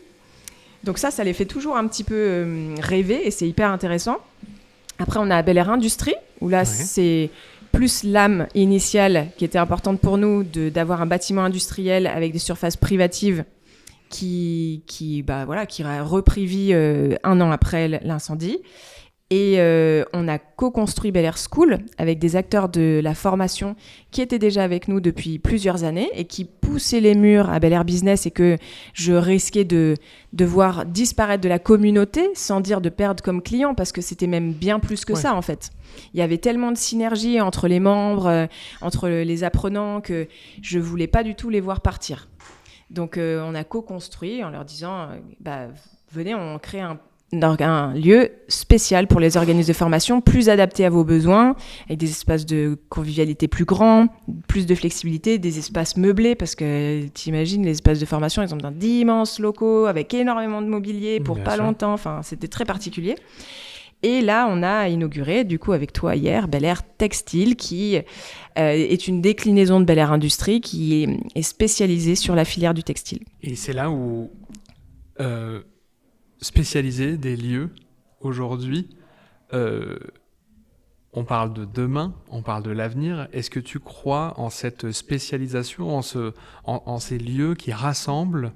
Donc ça les fait toujours un petit peu rêver et c'est hyper intéressant. Après, on a Bel Air Industrie, où là, c'est plus l'âme initiale qui était importante pour nous d'avoir un bâtiment industriel avec des surfaces privatives qui a repris vie un an après l'incendie. Et on a co-construit Bel Air School avec des acteurs de la formation qui étaient déjà avec nous depuis plusieurs années et qui poussaient les murs à Bel Air Business et que je risquais de voir disparaître de la communauté sans dire de perdre comme client parce que c'était même bien plus que ça en fait. Il y avait tellement de synergie entre les membres, entre les apprenants que je voulais pas du tout les voir partir. Donc on a co-construit en leur disant venez, on crée un lieu spécial pour les organismes de formation, plus adapté à vos besoins, avec des espaces de convivialité plus grands, plus de flexibilité, des espaces meublés, parce que t'imagines, les espaces de formation, ils ont d'immenses locaux, avec énormément de mobilier pour pas longtemps, enfin, c'était très particulier. Et là, on a inauguré, du coup, avec toi hier, Bel Air Textile, qui est une déclinaison de Bel Air Industrie, qui est spécialisée sur la filière du textile. Et c'est là où... spécialiser des lieux aujourd'hui, On parle de demain, on parle de l'avenir. Est-ce que tu crois en cette spécialisation, en ces lieux qui rassemblent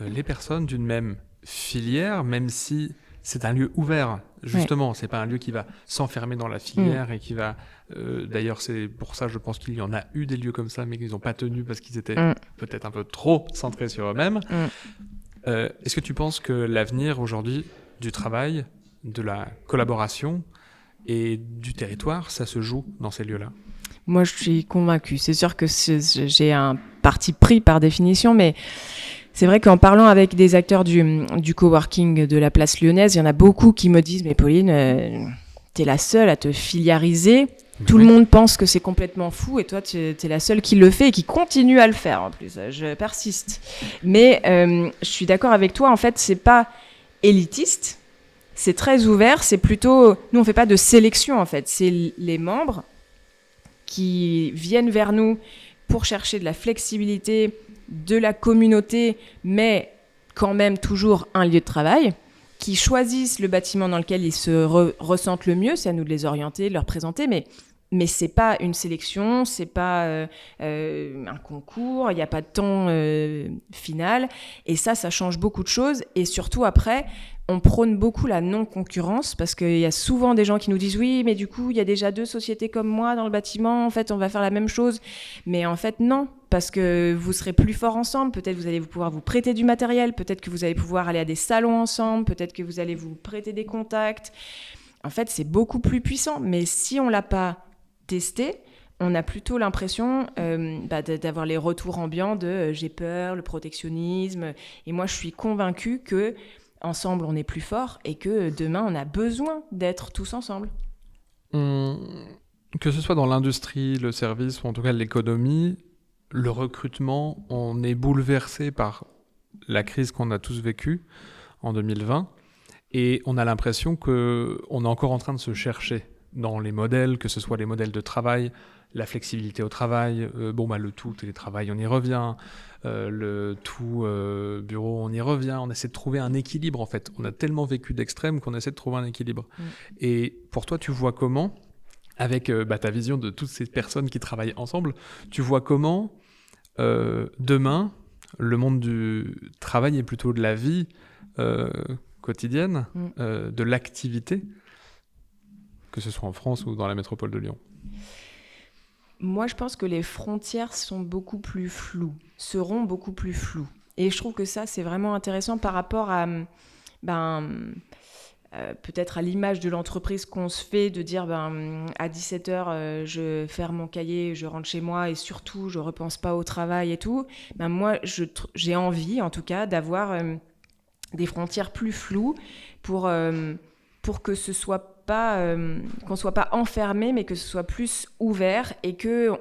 les personnes d'une même filière, même si c'est un lieu ouvert, justement, c'est pas un lieu qui va s'enfermer dans la filière et qui va... d'ailleurs, c'est pour ça, je pense qu'il y en a eu des lieux comme ça, mais qu'ils n'ont pas tenu parce qu'ils étaient peut-être un peu trop centrés sur eux-mêmes. Est-ce que tu penses que l'avenir aujourd'hui du travail, de la collaboration et du territoire, ça se joue dans ces lieux-là? Moi, je suis convaincue. C'est sûr que j'ai un parti pris par définition, mais c'est vrai qu'en parlant avec des acteurs du coworking de la place lyonnaise, il y en a beaucoup qui me disent « Mais Pauline, t'es la seule à te filiariser. Tout le monde pense que c'est complètement fou et toi, t'es la seule qui le fait et qui continue à le faire en plus. Je persiste. » Mais je suis d'accord avec toi. En fait, c'est pas élitiste. C'est très ouvert. C'est plutôt... Nous, on fait pas de sélection, en fait. C'est les membres qui viennent vers nous pour chercher de la flexibilité, de la communauté, mais quand même toujours un lieu de travail, qui choisissent le bâtiment dans lequel ils se ressentent le mieux. C'est à nous de les orienter, de leur présenter, mais c'est pas une sélection, c'est pas un concours, il n'y a pas de temps final. Et ça change beaucoup de choses. Et surtout après, on prône beaucoup la non-concurrence parce qu'il y a souvent des gens qui nous disent « Oui, mais du coup, il y a déjà 2 sociétés comme moi dans le bâtiment. En fait, on va faire la même chose. » Mais en fait, non. Parce que vous serez plus forts ensemble, peut-être vous allez pouvoir vous prêter du matériel, peut-être que vous allez pouvoir aller à des salons ensemble, peut-être que vous allez vous prêter des contacts. En fait, c'est beaucoup plus puissant. Mais si on ne l'a pas testé, on a plutôt l'impression d'avoir les retours ambiants de j'ai peur, le protectionnisme. Et moi, je suis convaincue que ensemble, on est plus fort et que demain, on a besoin d'être tous ensemble. Que ce soit dans l'industrie, le service ou en tout cas l'économie, le recrutement, on est bouleversé par la crise qu'on a tous vécue en 2020 et on a l'impression qu'on est encore en train de se chercher dans les modèles, que ce soit les modèles de travail, la flexibilité au travail, le tout télétravail, on y revient, le tout bureau, on y revient, on essaie de trouver un équilibre en fait. On a tellement vécu d'extrêmes qu'on essaie de trouver un équilibre. Et pour toi, tu vois comment, avec ta vision de toutes ces personnes qui travaillent ensemble, tu vois comment demain, le monde du travail et plutôt de la vie quotidienne, de l'activité, que ce soit en France ou dans la métropole de Lyon? Moi, je pense que les frontières seront beaucoup plus floues. Et je trouve que ça, c'est vraiment intéressant par rapport à... peut-être à l'image de l'entreprise qu'on se fait, de dire à 17h, je ferme mon cahier, je rentre chez moi et surtout, je ne repense pas au travail et tout. Moi, j'ai envie, en tout cas, d'avoir des frontières plus floues pour que ce soit pas, qu'on ne soit pas enfermé, mais que ce soit plus ouvert et que...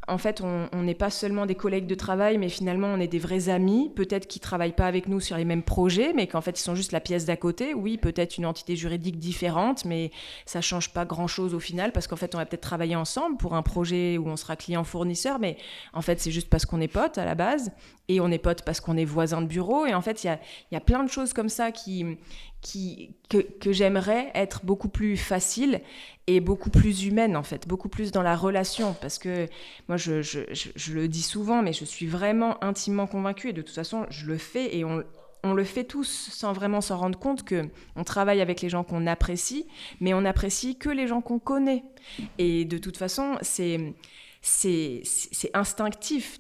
En fait, on n'est pas seulement des collègues de travail, mais finalement, on est des vrais amis, peut-être qui ne travaillent pas avec nous sur les mêmes projets, mais qu'en fait, ils sont juste la pièce d'à côté. Oui, peut-être une entité juridique différente, mais ça ne change pas grand-chose au final, parce qu'en fait, on va peut-être travailler ensemble pour un projet où on sera client-fournisseur, mais en fait, c'est juste parce qu'on est potes à la base, et on est potes parce qu'on est voisins de bureau, et en fait, il y a plein de choses comme ça que j'aimerais être beaucoup plus facile et beaucoup plus humaine, en fait, beaucoup plus dans la relation, parce que moi, je le dis souvent, mais je suis vraiment intimement convaincue, et de toute façon, je le fais, et on le fait tous sans vraiment s'en rendre compte qu'on travaille avec les gens qu'on apprécie, mais on n'apprécie que les gens qu'on connaît. Et de toute façon, c'est instinctif.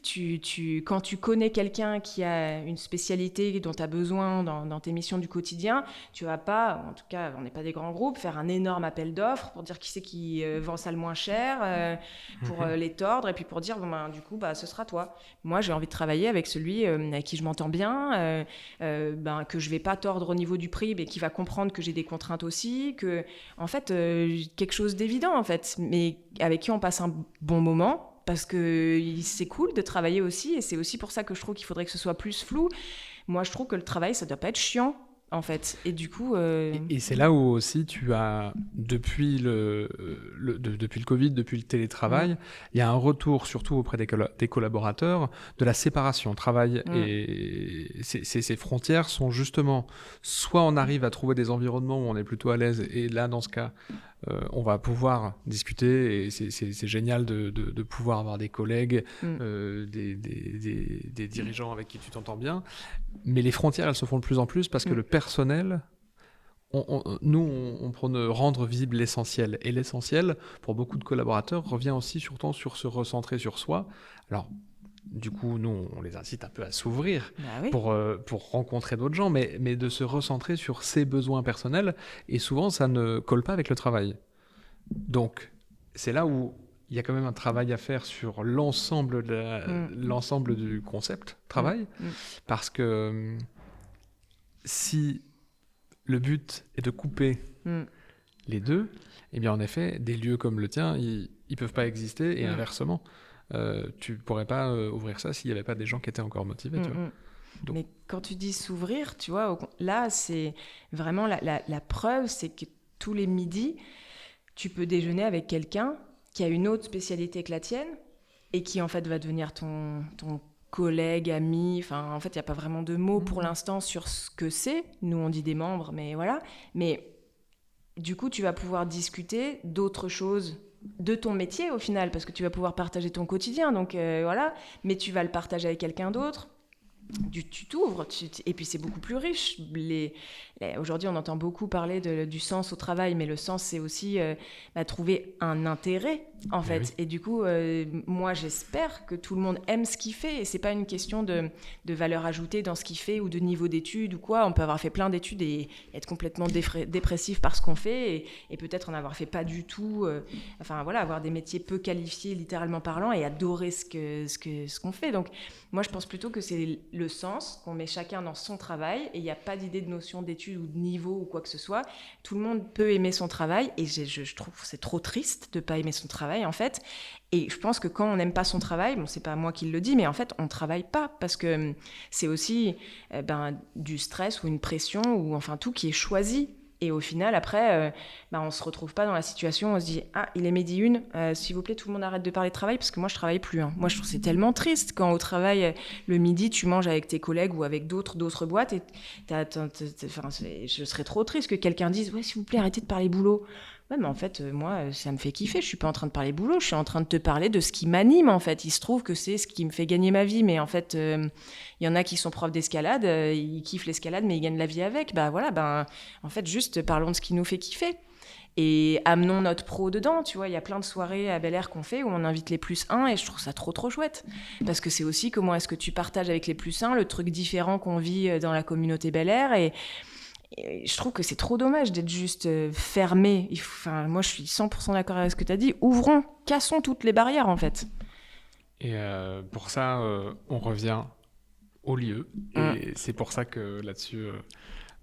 Quand tu connais quelqu'un qui a une spécialité dont tu as besoin dans tes missions du quotidien, tu vas pas, en tout cas, on n'est pas des grands groupes, faire un énorme appel d'offres pour dire qui c'est qui vend ça le moins cher, pour les tordre, et puis pour dire, du coup, ce sera toi. Moi, j'ai envie de travailler avec celui avec qui je m'entends bien, que je vais pas tordre au niveau du prix, mais qui va comprendre que j'ai des contraintes aussi, que, en fait, quelque chose d'évident, en fait, mais avec qui on passe un bon moment, parce que c'est cool de travailler aussi, et c'est aussi pour ça que je trouve qu'il faudrait que ce soit plus flou. Moi, je trouve que le travail, ça doit pas être chiant, en fait. Et du coup... Et c'est là où aussi tu as, depuis le Covid, depuis le télétravail, il y a un retour, surtout auprès des collaborateurs, de la séparation. Travail et ces frontières sont justement, soit on arrive à trouver des environnements où on est plutôt à l'aise, et là, dans ce cas, on va pouvoir discuter, et c'est génial de pouvoir avoir des collègues, des dirigeants avec qui tu t'entends bien. Mais les frontières, elles se font de plus en plus parce que le personnel, on prône rendre visible l'essentiel. Et l'essentiel, pour beaucoup de collaborateurs, revient aussi surtout sur se recentrer sur soi. Alors, du coup, nous, on les incite un peu à s'ouvrir pour rencontrer d'autres gens, mais de se recentrer sur ses besoins personnels. Et souvent, ça ne colle pas avec le travail. Donc, c'est là où il y a quand même un travail à faire sur l'ensemble du concept travail. Parce que si le but est de couper les deux, eh bien, en effet, des lieux comme le tien, ils ne peuvent pas exister, et inversement. Tu pourrais pas ouvrir ça s'il n'y avait pas des gens qui étaient encore motivés. Tu vois. Donc... Mais quand tu dis s'ouvrir, tu vois, là, c'est vraiment la preuve, c'est que tous les midis, tu peux déjeuner avec quelqu'un qui a une autre spécialité que la tienne et qui, en fait, va devenir ton collègue, ami. Enfin, en fait, il n'y a pas vraiment de mots pour l'instant sur ce que c'est. Nous, on dit des membres, mais voilà. Mais du coup, tu vas pouvoir discuter d'autres choses de ton métier au final, parce que tu vas pouvoir partager ton quotidien, donc voilà, mais tu vas le partager avec quelqu'un d'autre, tu t'ouvres, et puis c'est beaucoup plus riche. Aujourd'hui, on entend beaucoup parler du sens au travail, mais le sens, c'est aussi trouver un intérêt, en fait. Oui. Et du coup, moi, j'espère que tout le monde aime ce qu'il fait, et c'est pas une question de valeur ajoutée dans ce qu'il fait, ou de niveau d'études, ou quoi. On peut avoir fait plein d'études et être complètement dépressif par ce qu'on fait, et peut-être en avoir fait pas du tout, enfin voilà, avoir des métiers peu qualifiés, littéralement parlant, et adorer ce qu'on fait. Donc, moi, je pense plutôt que c'est le sens qu'on met chacun dans son travail, et il n'y a pas d'idée de notion d'études ou de niveau ou quoi que ce soit. Tout le monde peut aimer son travail, et je trouve que c'est trop triste de ne pas aimer son travail, en fait. Et je pense que quand on n'aime pas son travail, bon, c'est pas moi qui le dis, mais en fait, on ne travaille pas, parce que c'est aussi du stress ou une pression, ou enfin tout qui est choisi. Et au final, après, on ne se retrouve pas dans la situation où on se dit « Ah, il est midi 1, s'il vous plaît, tout le monde arrête de parler de travail parce que moi, je ne travaille plus. Hein. » Moi, je trouve que c'est tellement triste quand au travail, le midi, tu manges avec tes collègues ou avec d'autres boîtes. Et je serais trop triste que quelqu'un dise « Ouais, s'il vous plaît, arrêtez de parler boulot. » Ouais, mais en fait, moi, ça me fait kiffer. Je ne suis pas en train de parler boulot, je suis en train de te parler de ce qui m'anime, en fait. Il se trouve que c'est ce qui me fait gagner ma vie. Mais en fait, il y en a qui sont profs d'escalade, ils kiffent l'escalade, mais ils gagnent la vie avec. En fait, juste parlons de ce qui nous fait kiffer. Et amenons notre pro dedans, tu vois. Il y a plein de soirées à Bel Air qu'on fait où on invite les +1 et je trouve ça trop chouette. Parce que c'est aussi comment est-ce que tu partages avec les +1 le truc différent qu'on vit dans la communauté Bel Air. Et je trouve que c'est trop dommage d'être juste fermé. Moi, je suis 100% d'accord avec ce que tu as dit. Ouvrons, cassons toutes les barrières, en fait. Et pour ça, on revient au lieu. Et c'est pour ça que là-dessus,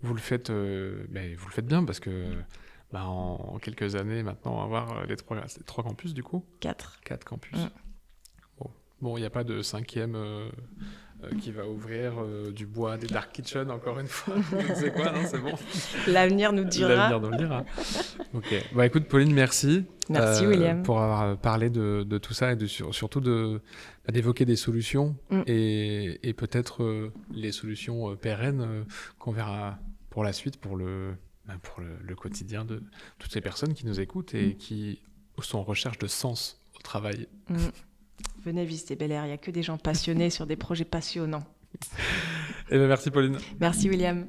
vous le faites bien, parce que en quelques années, maintenant, on va avoir les 3 campus, du coup. 4 campus. Bon, il n'y a pas de 5e... qui va ouvrir du bois, des dark kitchen, encore une fois. Je ne sais quoi, non, c'est bon. L'avenir nous dira. L'avenir nous le dira. Ok. Écoute, Pauline, merci. Merci, William. Pour avoir parlé de tout ça, et surtout d'évoquer des solutions et peut-être les solutions pérennes qu'on verra pour la suite, pour le quotidien de toutes ces personnes qui nous écoutent et qui sont en recherche de sens au travail. Venez visiter Bel Air, il n'y a que des gens passionnés sur des projets passionnants. Merci Pauline. Merci William.